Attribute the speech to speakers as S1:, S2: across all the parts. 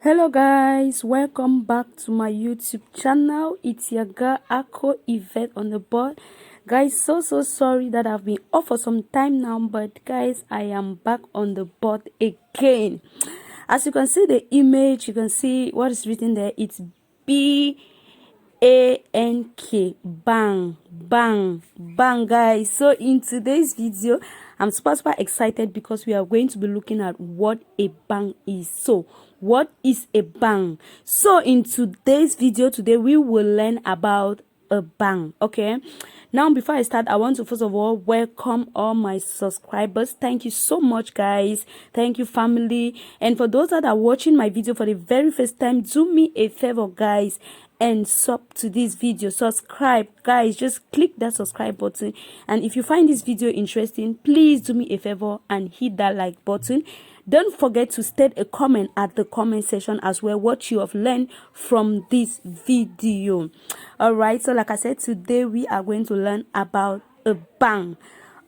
S1: Hello guys, welcome back to my YouTube channel. It's your girl Ako Yvette on the board. Guys, so sorry that I've been off for some time now, but guys, I am back on the board again. As you can see the image, you can see what is written there. It's BANK, bang, bang, bang, guys. So in today's video, I'm super excited because we are going to be looking at what a bang is. So what is a bang? So in today's video today, we will learn about a bang. Okay, now before I start, I want to first of all welcome all my subscribers. Thank you so much, guys. Thank you, family. And for those that are watching my video for the very first time, do me a favor, guys, and sub to this video. Subscribe, guys. Just click that subscribe button, and if you find this video interesting, please do me a favor and hit that like button. Don't forget to state a comment at the comment section as well what you have learned from this video. All right, so like I said, today we are going to learn about a bank.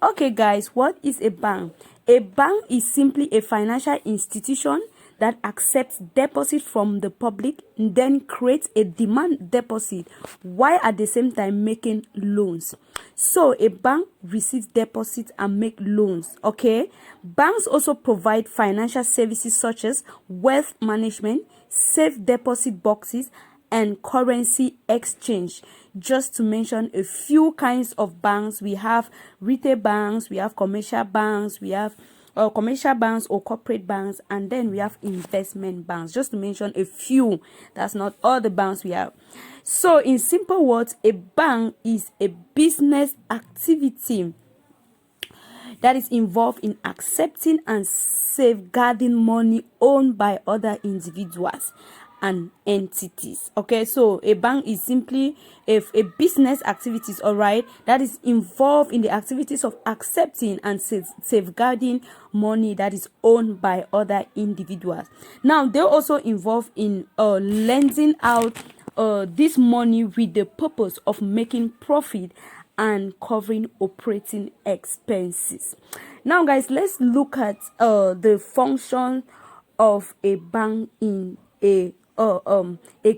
S1: Okay guys, what is a bank? A bank is simply a financial institution that accepts deposit from the public and then creates a demand deposit while at the same time making loans. So a bank receives deposits and make loans. Okay, banks also provide financial services such as wealth management, safe deposit boxes, and currency exchange, just to mention a few kinds of banks. We have retail banks, we have commercial banks, we have commercial banks or corporate banks, and then we have investment banks, just to mention a few. That's not all the banks we have. So in simple words, a bank is a business activity that is involved in accepting and safeguarding money owned by other individuals and entities. Okay, so a bank is simply a business activities, all right, that is involved in the activities of accepting and safeguarding money that is owned by other individuals. Now they're also involved in lending out this money with the purpose of making profit and covering operating expenses. Now guys, let's look at the function of a bank in a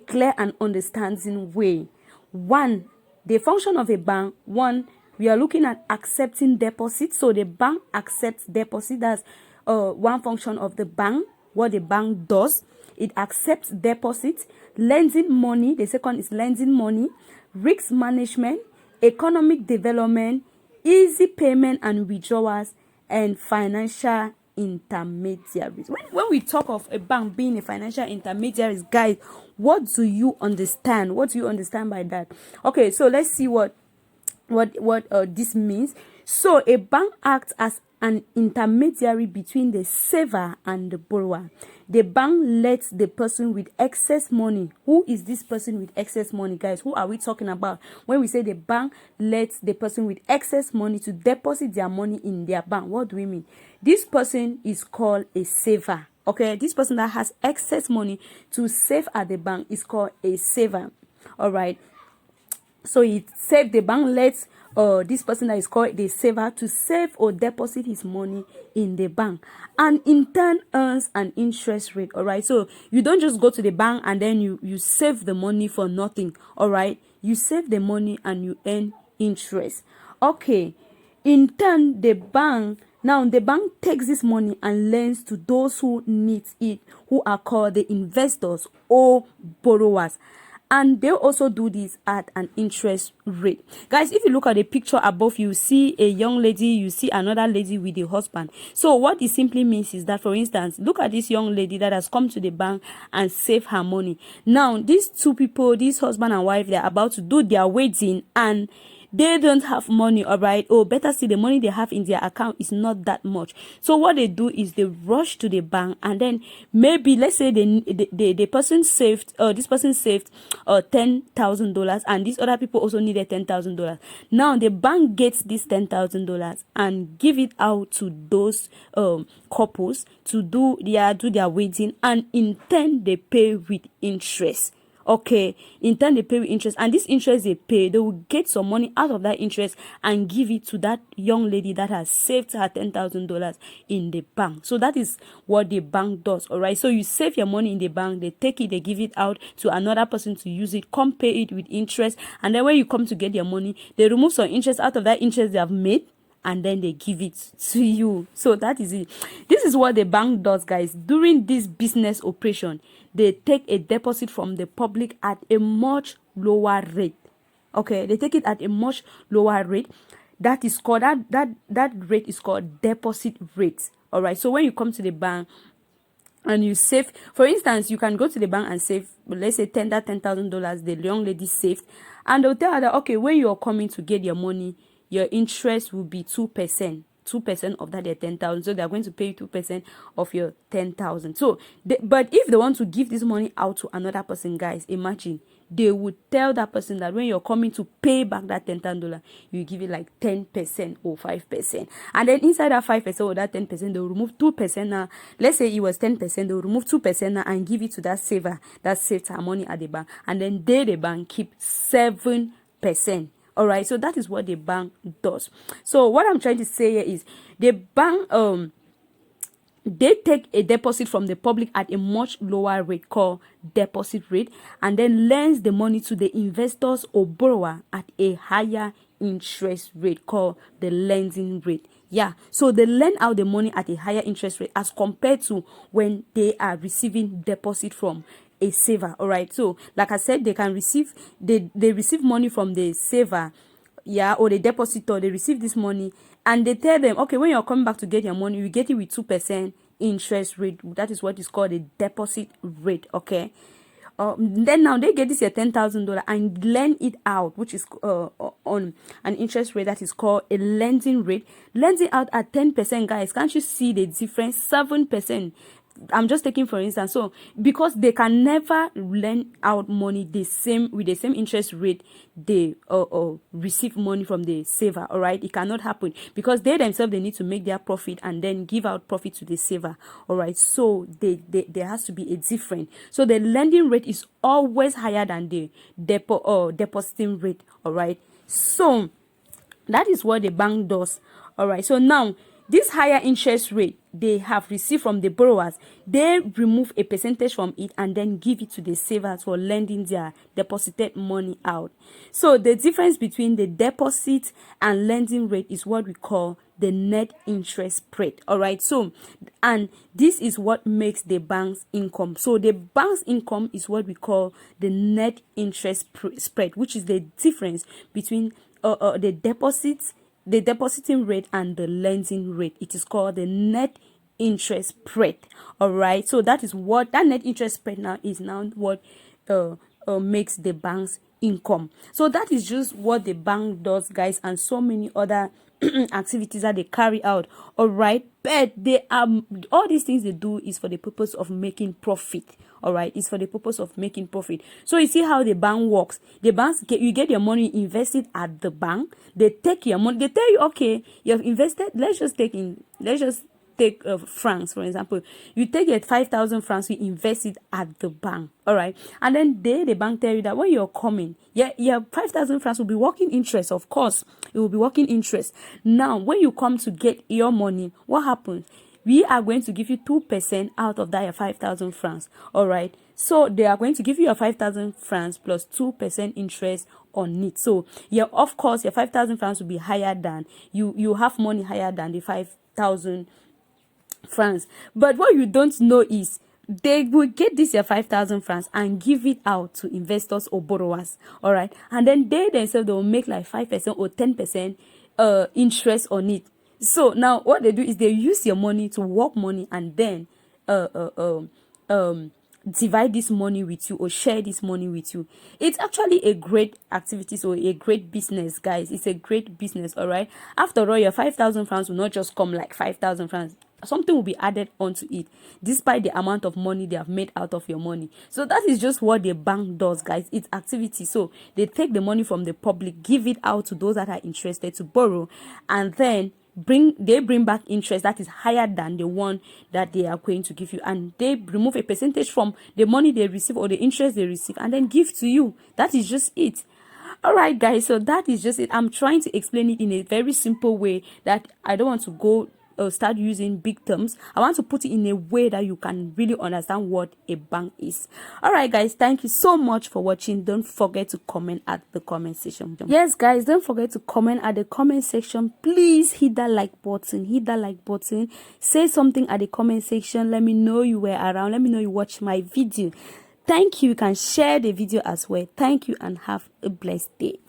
S1: clear and understanding way. One, the function of a bank. One, we are looking at accepting deposits. So the bank accepts deposit. That's one function of the bank. What the bank does, it accepts deposits. Lending money, the second is lending money. Risk management, economic development, easy payment and withdrawals, and financial intermediaries. When we talk of a bank being a financial intermediaries, guys, what do you understand? What do you understand by that? Okay, so let's see what this means. So a bank acts as an intermediary between the saver and the borrower. The bank lets the person with excess money. Who is this person with excess money, guys? Who are we talking about when we say the bank lets the person with excess money to deposit their money in their bank? What do we mean? This person is called a saver. Okay, this person that has excess money to save at the bank is called a saver. All right, so it saves, the bank lets this person that is called the saver to save or deposit his money in the bank, and in turn earns an interest rate. All right, so you don't just go to the bank and then you save the money for nothing. All right, you save the money and you earn interest. Okay, in turn the bank takes this money and lends to those who need it, who are called the investors or borrowers. And they also do this at an interest rate. Guys, if you look at the picture above, you see a young lady, you see another lady with a husband. So what it simply means is that, for instance, look at this young lady that has come to the bank and saved her money. Now, these two people, this husband and wife, they're about to do their wedding and they don't have money. All right, or better still, the money they have in their account is not that much. So what they do is they rush to the bank, and then maybe let's say the person saved, this person saved $10,000, and these other people also needed $10,000. Now the bank gets this $10,000 and give it out to those couples to do their wedding, and in turn they pay with interest. Okay, in turn they pay with interest, and this interest they pay, they will get some money out of that interest and give it to that young lady that has saved her $10,000 in the bank. So that is what the bank does. All right, so you save your money in the bank, they take it, they give it out to another person to use it, come pay it with interest, and then when you come to get your money, they remove some interest out of that interest they have made, and then they give it to you. So that is it. This is what the bank does, guys. During this business operation, they take a deposit from the public at a much lower rate. Okay, they take it at a much lower rate. That is called that rate is called deposit rate. All right, so when you come to the bank and you save, for instance, you can go to the bank and save, let's say $10,000 the young lady saved, and they'll tell her that, okay, when you're coming to get your money, your interest will be 2%. 2% of that, their 10,000. So they're going to pay you 2% of your 10,000. So but if they want to give this money out to another person, guys, imagine they would tell that person that when you're coming to pay back that $10,000, you give it like 10% or 5%, and then inside that 5% or that 10%, they'll remove 2%. Now let's say it was 10%, they'll remove 2% now and give it to that saver that saved her money at the bank, and then the bank keep 7%. All right, so that is what the bank does. So what I'm trying to say here is the bank they take a deposit from the public at a much lower rate called deposit rate, and then lends the money to the investors or borrower at a higher interest rate called the lending rate. Yeah, so they lend out the money at a higher interest rate as compared to when they are receiving deposit from a saver. All right, so like I said, they can receive they receive money from the saver, yeah, or the depositor. They receive this money and they tell them, okay, when you're coming back to get your money, you get it with 2% interest rate. That is what is called a deposit rate. Okay, then now they get this $10,000 and lend it out, which is on an interest rate that is called a lending rate. Lending out at 10%, guys. Can't you see the difference? 7%. I'm just taking for instance. So because they can never lend out money the same with the same interest rate they receive money from the saver. All right, it cannot happen because they themselves, they need to make their profit and then give out profit to the saver. All right, so there has to be a difference. So the lending rate is always higher than the depositing rate. All right, so that is what the bank does. All right, so now this higher interest rate they have received from the borrowers, they remove a percentage from it and then give it to the savers for lending their deposited money out. So the difference between the deposit and lending rate is what we call the net interest spread. All right, so and this is what makes the bank's income. So the bank's income is what we call the net interest spread, which is the difference between the depositing rate and the lending rate. It is called the net interest spread. All right, so that is what that net interest spread now is what makes the bank's income. So that is just what the bank does, guys, and so many other activities that they carry out. All right, but they all these things they do is for the purpose of making profit. All right, it's for the purpose of making profit. So you see how the bank works. The banks you get your money invested at the bank. They take your money. They tell you, okay, you have invested. Let's just take francs, for example. You take your 5,000 francs, you invest it at the bank. All right, and then the bank tell you that when you're coming, your 5,000 francs will be working interest. Of course, it will be working interest. Now when you come to get your money, what happens? We are going to give you 2% out of that your 5,000 francs. All right, so they are going to give you your 5,000 francs plus 2% interest on it. So yeah, of course, your 5,000 francs will be higher than you have money higher than the 5,000 francs. But what you don't know is they will get this your 5,000 francs and give it out to investors or borrowers. All right, and then they themselves, they will make like 5% or 10% interest on it. So now what they do is they use your money to work money and then divide this money with you or share this money with you. It's actually a great activity, so a great business, guys. It's a great business. All right, after all, your 5,000 francs will not just come like 5,000 francs. Something will be added onto it despite the amount of money they have made out of your money. So that is just what the bank does, guys. It's activity. So they take the money from the public, give it out to those that are interested to borrow, and then bring back interest that is higher than the one that they are going to give you, and they remove a percentage from the money they receive or the interest they receive and then give to you. That is just it. All right, guys, so that is just it. I'm trying to explain it in a very simple way that I don't want to go start using big terms. I want to put it in a way that you can really understand what a bank is. All right, guys, thank you so much for watching. Don't forget to comment at the comment section. Yes, guys, don't forget to comment at the comment section. Please hit that like button. Say something at the comment section. Let me know you were around. Let me know you watched my video. Thank you. You can share the video as well. Thank you and have a blessed day.